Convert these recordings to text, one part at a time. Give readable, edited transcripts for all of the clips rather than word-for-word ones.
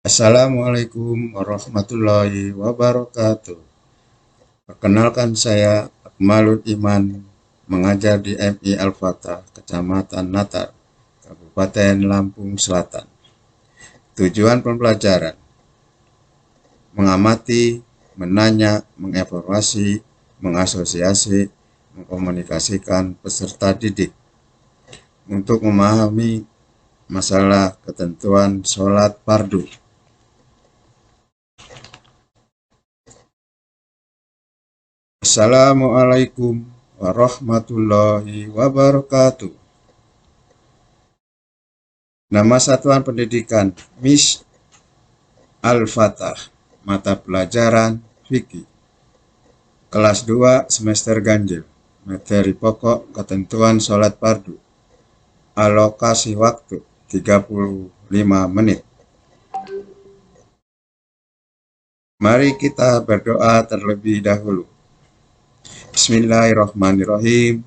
Assalamualaikum warahmatullahi wabarakatuh. Perkenalkan saya Akmalul Iman, mengajar di MI Al-Fatah, Kecamatan Natar, Kabupaten Lampung Selatan. Tujuan pembelajaran: mengamati, menanya, mengevaluasi, mengasosiasi, mengkomunikasikan peserta didik untuk memahami masalah ketentuan sholat fardu. Assalamualaikum warahmatullahi wabarakatuh. Nama satuan pendidikan Miss Al-Fatah, mata pelajaran Fikih. Kelas 2 semester ganjil. Materi pokok ketentuan sholat fardu. Alokasi waktu 35 menit. Mari kita berdoa terlebih dahulu. Bismillahirrahmanirrahim.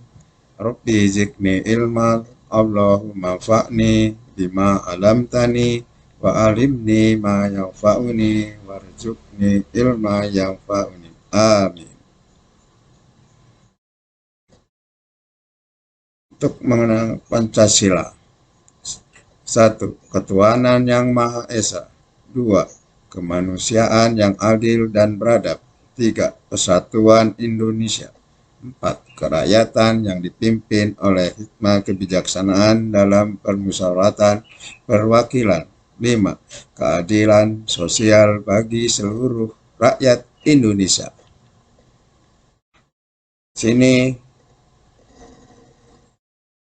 Rabbi zidni ilman, Allahumma fa'ni bima alamtani wa alimni ma yanfa'uni warzuqni ilma yanfa'uni. Amin. Untuk mengenal Pancasila. 1. Ketuhanan yang Maha Esa. 2. Kemanusiaan yang adil dan beradab. 3. Persatuan Indonesia. 4. Kerakyatan yang dipimpin oleh hikmah kebijaksanaan dalam permusyawaratan perwakilan. 5. Keadilan sosial bagi seluruh rakyat Indonesia. Sini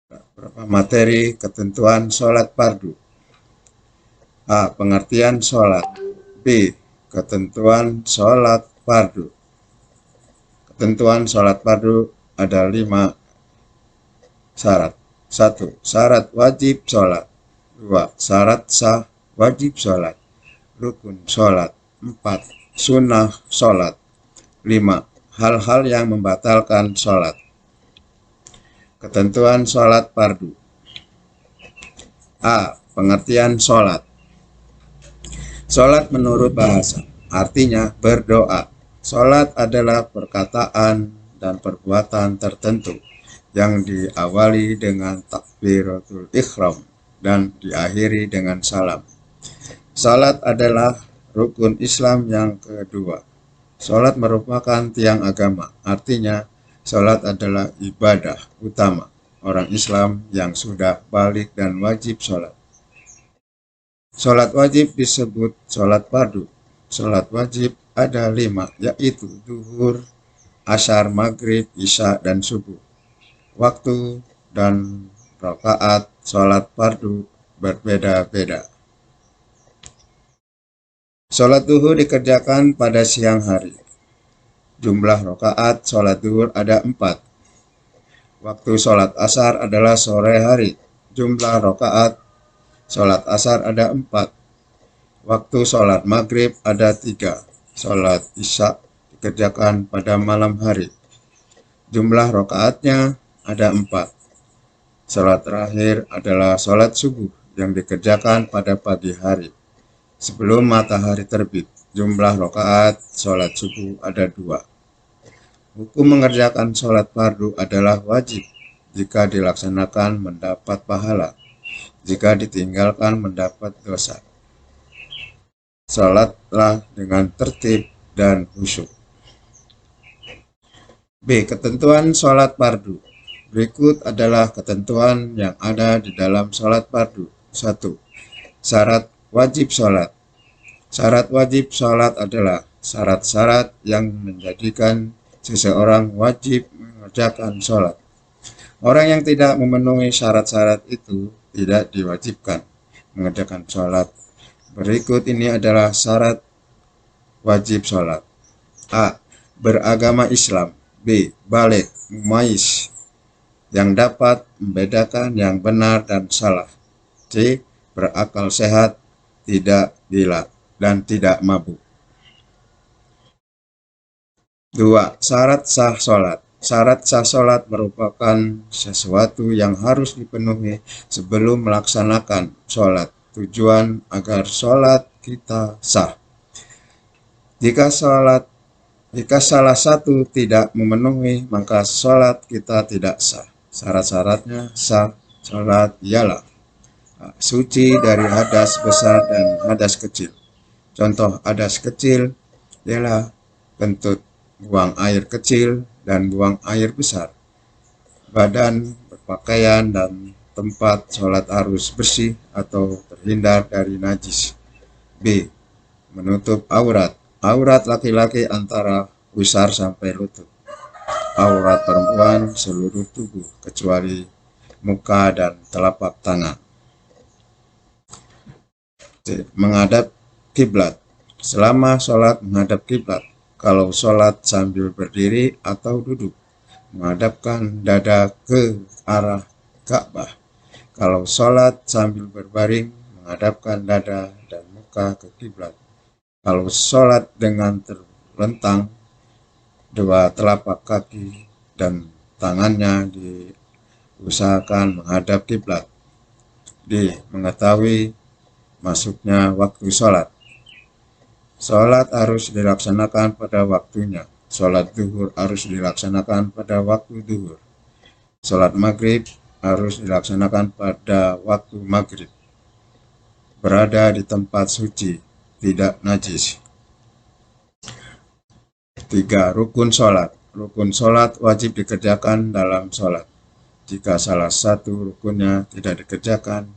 beberapa materi ketentuan sholat fardu. A. Pengertian sholat. B. Ketentuan sholat fardu. Ketentuan sholat fardu ada 5 syarat. 1. Syarat wajib sholat. 2. Syarat sah wajib sholat. Rukun sholat. 4. Sunnah sholat. 5. Hal-hal yang membatalkan sholat. Ketentuan sholat fardu. A. Pengertian sholat. Sholat menurut bahasa, artinya berdoa. Sholat adalah perkataan dan perbuatan tertentu yang diawali dengan takbiratul ihram dan diakhiri dengan salam. Sholat adalah rukun Islam yang kedua. Sholat merupakan tiang agama, artinya sholat adalah ibadah utama orang Islam yang sudah balik dan wajib sholat. Sholat wajib disebut sholat fardu. Sholat wajib ada 5, yaitu zuhur, asar, maghrib, isya, dan subuh. Waktu dan rakaat sholat fardu berbeda-beda. Sholat zuhur dikerjakan pada siang hari. Jumlah rakaat sholat zuhur ada 4. Waktu sholat asar adalah sore hari. Jumlah rakaat sholat asar ada 4. Waktu sholat maghrib ada 3. Sholat isya dikerjakan pada malam hari. Jumlah rakaatnya ada 4. Sholat terakhir adalah sholat subuh yang dikerjakan pada pagi hari sebelum matahari terbit. Jumlah rakaat sholat subuh ada 2. Hukum mengerjakan sholat fardu adalah wajib. Jika dilaksanakan mendapat pahala, jika ditinggalkan mendapat dosa. Sholatlah dengan tertib dan khusyuk. B. Ketentuan sholat fardu. Berikut adalah ketentuan yang ada di dalam sholat fardu. 1. Syarat wajib sholat. Syarat wajib sholat adalah syarat-syarat yang menjadikan seseorang wajib mengerjakan sholat. Orang yang tidak memenuhi syarat-syarat itu tidak diwajibkan mengerjakan sholat. Berikut ini adalah syarat wajib sholat. A. Beragama Islam. B. Baligh, mumayyiz, yang dapat membedakan yang benar dan salah. C. Berakal sehat, tidak gila, dan tidak mabuk. 2. Syarat sah sholat. Syarat sah sholat merupakan sesuatu yang harus dipenuhi sebelum melaksanakan sholat. Tujuan agar sholat kita sah. Jika salah satu tidak memenuhi, maka sholat kita tidak sah. Syarat-syaratnya sah sholat ialah suci dari hadas besar dan hadas kecil. Contoh hadas kecil ialah kentut, buang air kecil dan buang air besar. Badan, berpakaian, dan tempat sholat harus bersih atau terhindar dari najis. B. Menutup aurat. Aurat laki-laki antara pusar sampai lutut. Aurat perempuan seluruh tubuh kecuali muka dan telapak tangan. C. Menghadap kiblat. Selama sholat menghadap kiblat. Kalau sholat sambil berdiri atau duduk, menghadapkan dada ke arah Ka'bah. Kalau sholat sambil berbaring, menghadapkan dada dan muka ke kiblat. Kalau sholat dengan terlentang, dua telapak kaki dan tangannya diusahakan menghadap kiblat. D. Mengetahui masuknya waktu sholat. Sholat harus dilaksanakan pada waktunya. Sholat duhur harus dilaksanakan pada waktu duhur. Sholat maghrib harus dilaksanakan pada waktu maghrib. Berada di tempat suci, tidak najis. 3. Rukun sholat. Rukun sholat wajib dikerjakan dalam sholat. Jika salah satu rukunnya tidak dikerjakan,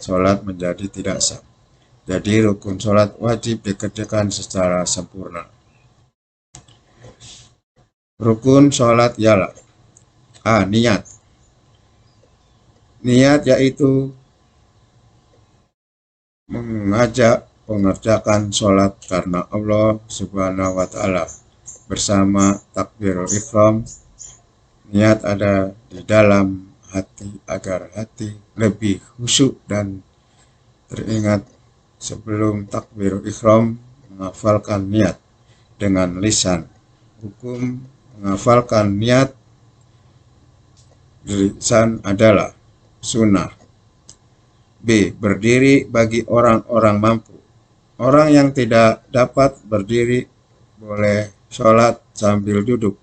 sholat menjadi tidak sah. Jadi rukun sholat wajib dikerjakan secara sempurna. Rukun sholat ialah A. Niat. Niat yaitu mengajak mengerjakan sholat karena Allah Subhanahu wa Ta'ala bersama takbirul ihram. Niat ada di dalam hati agar hati lebih khusyuk dan teringat. Sebelum takbirul ihram, menghafalkan niat dengan lisan. Hukum menghafalkan niat di lisan adalah sunnah. B. Berdiri bagi orang-orang mampu. Orang yang tidak dapat berdiri boleh sholat sambil duduk.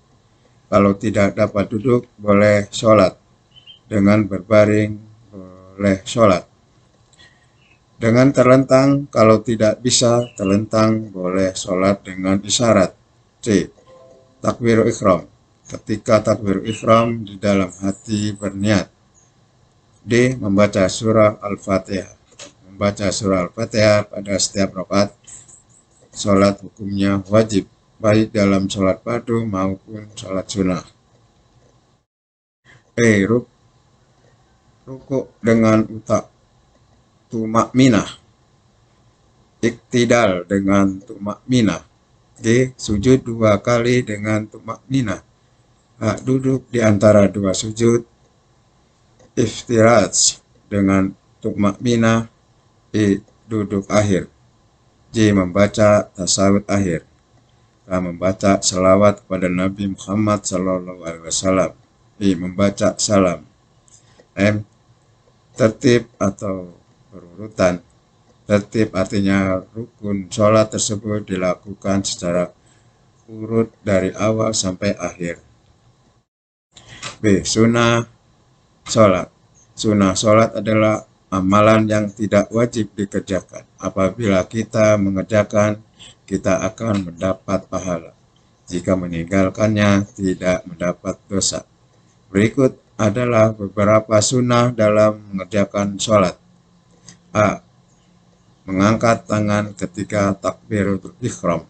Kalau tidak dapat duduk, boleh sholat. Dengan berbaring, boleh sholat. Dengan terlentang, kalau tidak bisa terlentang, boleh sholat dengan isyarat. C. Takbirul ihram. Ketika takbirul ihram di dalam hati berniat. D. Membaca surah Al-Fatihah. Membaca surah Al-Fatihah pada setiap rakaat sholat hukumnya wajib, baik dalam sholat fardu maupun sholat sunnah. E. Rukuk dengan tumakminah. Iktidal dengan tumakminah. G. Sujud 2 kali dengan tumakminah. H. Duduk di antara 2 sujud. Iftiraj dengan tumakminah. E. Duduk akhir. J. Membaca tasawuf akhir. K. Membaca selawat kepada Nabi Muhammad SAW. I. Membaca salam. M. Tertib atau berurutan. Tertib artinya rukun sholat tersebut dilakukan secara urut dari awal sampai akhir. B. Sunnah sholat. Sunnah sholat adalah amalan yang tidak wajib dikerjakan. Apabila kita mengerjakan, kita akan mendapat pahala. Jika meninggalkannya, tidak mendapat dosa. Berikut adalah beberapa sunnah dalam mengerjakan sholat. A. Mengangkat tangan ketika takbiratul ihram.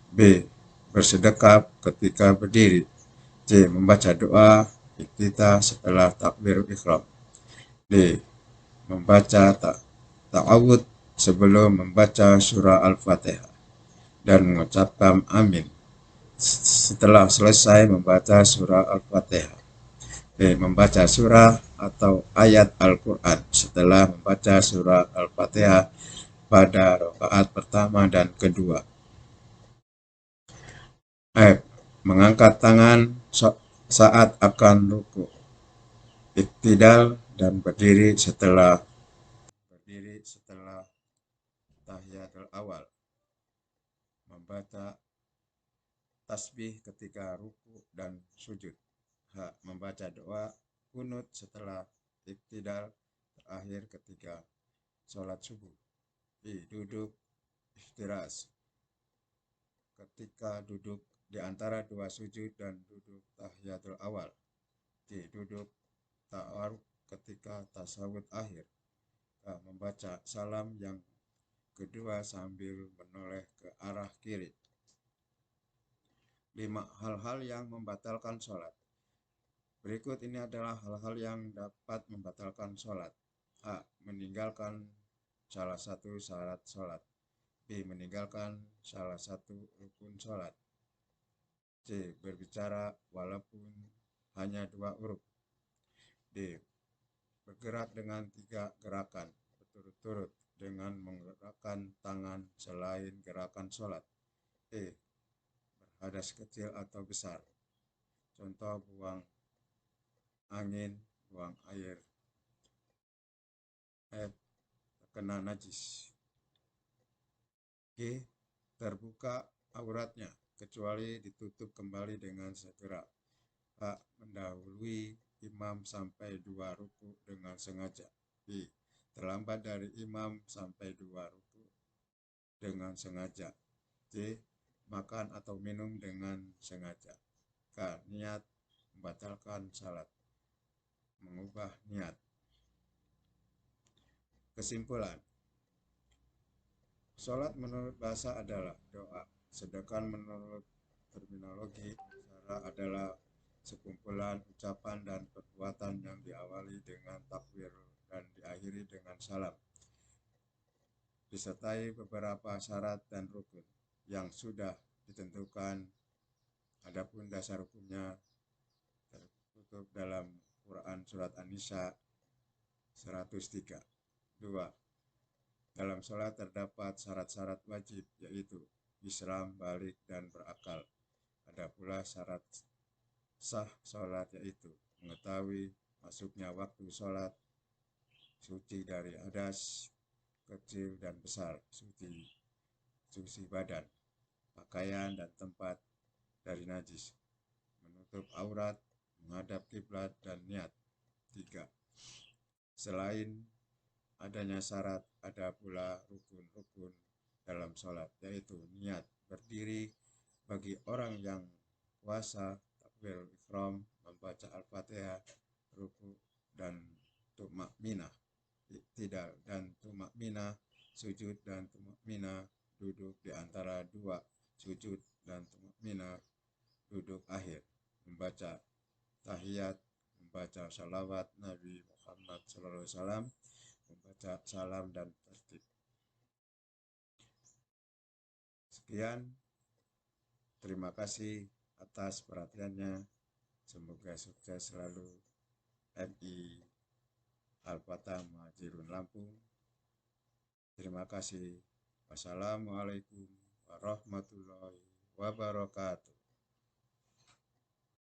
B. Bersedekap ketika berdiri. C. Membaca doa iftitah setelah takbiratul ihram. D. Membaca ta'awud sebelum membaca surah Al-Fatihah dan mengucapkan amin setelah selesai membaca surah Al-Fatihah. D. Membaca surah atau ayat Al-Quran setelah membaca surah Al-Fatihah pada rakaat pertama dan kedua. F. Mengangkat tangan saat akan ruku. Iktidal dan berdiri setelah tahiyatul awal, membaca tasbih ketika ruku dan sujud. H. Membaca doa kunut setelah iktidal terakhir ketika sholat subuh. I. Duduk iftirash, ketika duduk di antara dua sujud dan duduk tahiyatul awal. D. Duduk ta'aruk ketika tasawuf akhir. K. Membaca salam yang kedua sambil menoleh ke arah kiri. 5. Hal-hal yang membatalkan sholat. Berikut ini adalah hal-hal yang dapat membatalkan sholat. A. Meninggalkan salah satu syarat sholat. B. Meninggalkan salah satu rukun sholat. C. Berbicara walaupun hanya 2 huruf. D. Bergerak dengan 3 gerakan berturut-turut dengan menggerakkan tangan selain gerakan sholat. E. Berhadas kecil atau besar. Contoh buang angin, buang air, terkena najis. G. Terbuka auratnya kecuali ditutup kembali dengan segera. H. Mendahului imam sampai 2 ruku dengan sengaja. I. Terlambat dari imam sampai 2 ruku dengan sengaja. C. Makan atau minum dengan sengaja. K. Niat membatalkan salat, mengubah niat. Kesimpulan, sholat menurut bahasa adalah doa, sedangkan menurut terminologi syara adalah sekumpulan ucapan dan perbuatan yang diawali dengan takbir dan diakhiri dengan salam, disertai beberapa syarat dan rukun yang sudah ditentukan. Adapun dasar hukumnya tertutup dalam Quran Surat An-Nisa 103. 2. Dalam sholat terdapat syarat-syarat wajib, yaitu Islam, balik, dan berakal. Ada pula syarat sah sholat, yaitu mengetahui masuknya waktu sholat, suci dari hadas kecil dan besar, suci badan, pakaian dan tempat dari najis, menutup aurat, menghadap kiblat, dan niat. 3. Selain adanya syarat, ada pula rukun-rukun dalam sholat, yaitu niat berdiri bagi orang yang puasa, takbirul ihram, membaca al-fatihah, ruku dan tumakminah, iktidal dan tumakminah, sujud dan tumakminah, duduk di antara 2 sujud dan tumakminah, duduk akhir, membaca tahiyat, membaca salawat Nabi Muhammad SAW, membaca salam dan tertib. Sekian, terima kasih atas perhatiannya. Semoga sukses selalu. MI Al-Fatah Muhajirun Lampung. Terima kasih. Wassalamualaikum warahmatullahi wabarakatuh.